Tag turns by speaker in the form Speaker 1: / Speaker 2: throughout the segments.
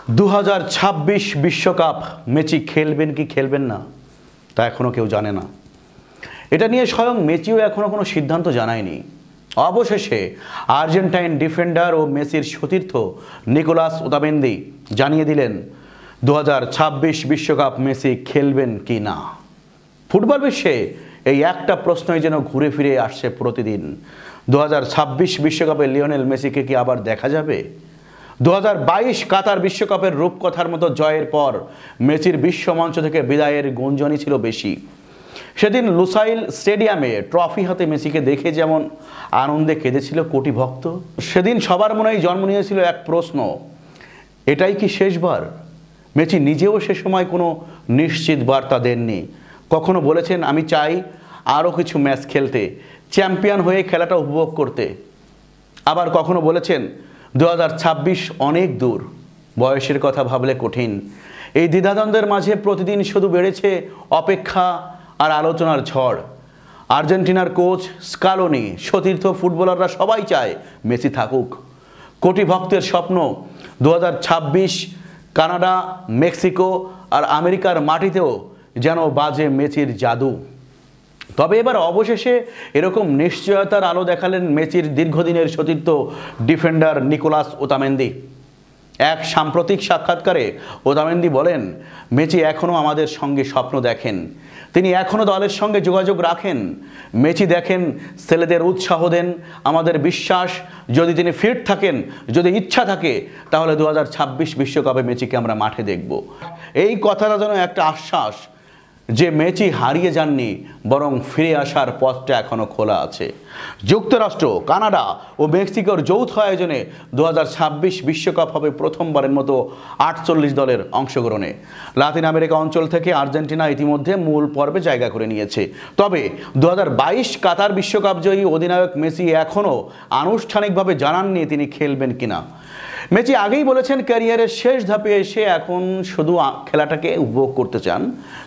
Speaker 1: 2026 বিশ্বকাপ মেসি খেলবেন কি খেলবেন না তা এখনও কেউ জানে না। এটা নিয়ে স্বয়ং মেসিও এখনও কোনো সিদ্ধান্ত জানায়নি। অবশেষে আর্জেন্টাইন ডিফেন্ডার ও মেসির সতীর্থ নিকোলাস ওতামেন্দি জানিয়ে দিলেন 2026 বিশ্বকাপ মেসি খেলবেন কি না। ফুটবল বিশ্বে এই একটা প্রশ্নই যেন ঘুরে ফিরে আসছে প্রতিদিন। 2026 বিশ্বকাপে লিওনেল মেসিকে কি আবার দেখা যাবে? 2022 কাতার বিশ্বকাপের রূপকথার মতো জয়ের পর মেসির বিশ্বমঞ্চ থেকে বিদায়ের গুঞ্জনই ছিল বেশি। সেদিন লুসাইল স্টেডিয়ামে ট্রফি হাতে মেসিকে দেখে যেমন আনন্দে কেঁদেছিল কোটি ভক্ত, সেদিন সবার মনেই জন্ম নিয়েছিল এক প্রশ্ন, এটাই কি শেষবার? মেসি নিজেও সে সময় কোনো নিশ্চিত বার্তা দেননি। কখনো বলেছেন আমি চাই আরও কিছু ম্যাচ খেলতে, চ্যাম্পিয়ন হয়ে খেলাটা উপভোগ করতে। আবার কখনো বলেছেন 2026 অনেক দূর, বয়সের কথা ভাবলে কঠিন। এই দ্বিধাদ্বন্দ্বের মাঝে প্রতিদিন শুধু বেড়েছে অপেক্ষা আর আলোচনার ঝড়। আর্জেন্টিনার কোচ স্কালোনি, সতীর্থ ফুটবলাররা সবাই চায় মেসি থাকুক। কোটি ভক্তের স্বপ্ন 2026 কানাডা, মেক্সিকো আর আমেরিকার মাটিতেও যেন বাজে মেসির জাদু। তবে এবার অবশেষে এরকম নিশ্চয়তার আলো দেখালেন মেসির দীর্ঘদিনের সতীর্থ ডিফেন্ডার নিকোলাস ওতামেন্দি। এক সাম্প্রতিক সাক্ষাৎকারে ওতামেন্দি বলেন, মেসি এখনও আমাদের সঙ্গে স্বপ্ন দেখেন, তিনি এখনও দলের সঙ্গে যোগাযোগ রাখেন। মেসি দেখেন, ছেলেদের উৎসাহ দেন, আমাদের বিশ্বাস যদি তিনি ফিট থাকেন, যদি ইচ্ছা থাকে, তাহলে 2026 বিশ্বকাপে মেসিকে আমরা মাঠে দেখব। এই কথাটা যেন একটা আশ্বাস যে মেসি হারিয়ে যাননি, বরং ফিরে আসার পথটা এখনও খোলা আছে। যুক্তরাষ্ট্র, কানাডা ও মেক্সিকোর যৌথ আয়োজনে 2026 বিশ্বকাপ হবে প্রথমবারের মতো 48 দলের অংশগ্রহণে। লাতিন আমেরিকা অঞ্চল থেকে আর্জেন্টিনা ইতিমধ্যে মূল পর্বে জায়গা করে নিয়েছে। তবে 2022 কাতার বিশ্বকাপ জয়ী অধিনায়ক মেসি এখনও আনুষ্ঠানিকভাবে জানাননি তিনি খেলবেন কিনা। মেসি আগেই বলেছেন ক্যারিয়ারের শেষ ধাপে এসে এখন শুধু খেলাটাকে উপভোগ করতে চান।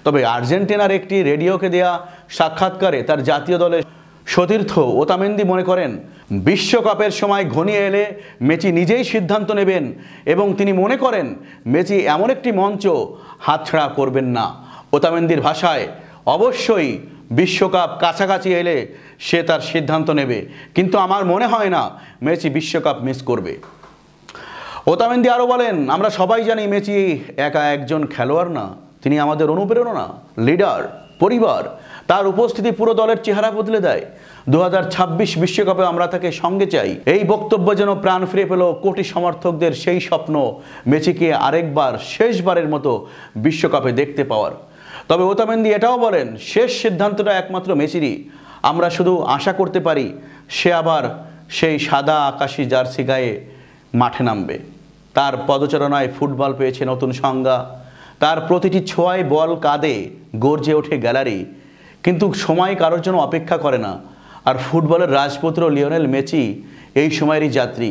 Speaker 1: তবে আর্জেন্টিনার একটি রেডিওকে দেয়া সাক্ষাৎকারে তার জাতীয় দলের সতীর্থ ওতামেন্দি মনে করেন, বিশ্বকাপের সময় ঘনিয়ে এলে মেসি নিজেই সিদ্ধান্ত নেবেন এবং তিনি মনে করেন মেসি এমন একটি মঞ্চ হাতছাড়া করবেন না। ওতামেন্দির ভাষায়, অবশ্যই বিশ্বকাপ কাছাকাছি এলে সে তার সিদ্ধান্ত নেবে, কিন্তু আমার মনে হয় না মেসি বিশ্বকাপ মিস করবে। ওতামেন্দি আরও বলেন, আমরা সবাই জানি মেসি একা একজন খেলোয়াড় না, তিনি আমাদের অনুপ্রেরণা, লিডার, পরিবার। তার উপস্থিতি পুরো দলের চেহারা বদলে দেয়। 2026 বিশ্বকাপে আমরা তাকে সঙ্গে চাই। এই বক্তব্য যেন প্রাণ ফিরে পেল কোটি সমর্থকদের সেই স্বপ্ন, মেসিকে আরেকবার শেষবারের মতো বিশ্বকাপে দেখতে পাওয়ার। তবে ওতামেন্দি এটাও বলেন, শেষ সিদ্ধান্তটা একমাত্র মেসিরই। আমরা শুধু আশা করতে পারি সে আবার সেই সাদা আকাশি জার্সি গায়ে মাঠে নামবে। তার পদচারণায় ফুটবল পেয়েছে নতুন সংজ্ঞা, তার প্রতিটি ছোঁয়ায় বল কাঁদে, গর্জে ওঠে গ্যালারি। কিন্তু সময় কারোর জন্য অপেক্ষা করে না, আর ফুটবলের রাজপুত্র লিওনেল মেসি এই সময়েরই যাত্রী।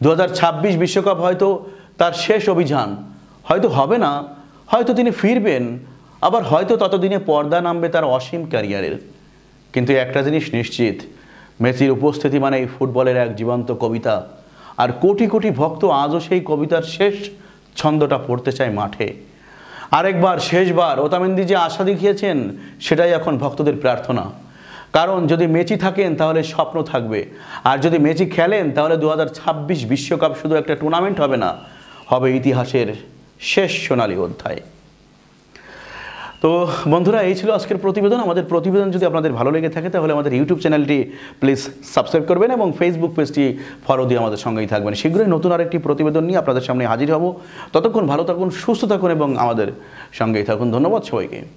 Speaker 1: 2026 বিশ্বকাপ হয়তো তার শেষ অভিযান, হয়তো হবে না, হয়তো তিনি ফিরবেন, আবার হয়তো ততদিনে পর্দা নামবে তার অসীম ক্যারিয়ারের। কিন্তু একটা জিনিস নিশ্চিত, মেসির উপস্থিতি মানে এই ফুটবলের এক জীবন্ত কবিতা, আর কোটি কোটি ভক্ত আজও সেই কবিতার শেষ ছন্দটা পড়তে চায় মাঠে। আরেকবার, শেষবার ওতামেন্দি যে আশা দেখিয়েছেন সেটাই এখন ভক্তদের প্রার্থনা। কারণ যদি মেসি থাকেন তাহলে স্বপ্ন থাকবে, আর যদি মেসি খেলেন তাহলে 2026 বিশ্বকাপ শুধু একটা টুর্নামেন্ট হবে না, হবে ইতিহাসের শেষ সোনালী অধ্যায়। তো বন্ধুরা, এই ছিল আজকের প্রতিবেদন। আমাদের প্রতিবেদন যদি আপনাদের ভালো লেগে থাকে তাহলে আমাদের ইউটিউব চ্যানেলটি প্লিজ সাবস্ক্রাইব করবেন এবং ফেসবুক পেজটি ফলো দিয়ে আমাদের সঙ্গেই থাকবেন। শীঘ্রই নতুন আরেকটি প্রতিবেদন নিয়ে আপনাদের সামনে হাজির হব। ততক্ষণ ভালো থাকুন, সুস্থ থাকুন এবং আমাদের সঙ্গেই থাকুন। ধন্যবাদ সবাইকে।